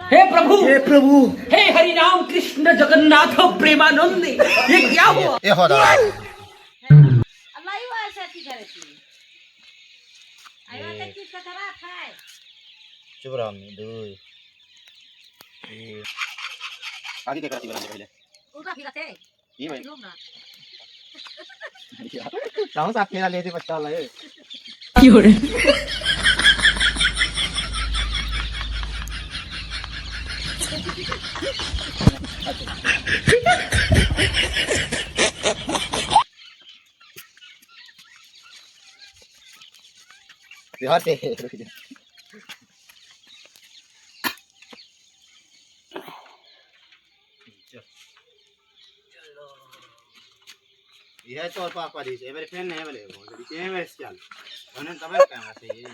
हे प्रभु हे हरि राम कृष्ण जगन्नाथ प्रेमानंद ये क्या हुआ ए हो रहा है अल्लाह ही ऐसा की करे थी आयो तक की कथरा खाए चुप रहो मम्मी दूर आगे क्या करती बनाने पहले उल्टा फिरते ये भाई लोग ना राहु साहब मेरा ले दे बच्चा वाला है बिहार से यह तो पापा दी से मेरे फ्रेंड नहीं बोले वो जो ये वेस्ट चल उन्होंने तब क्या से ये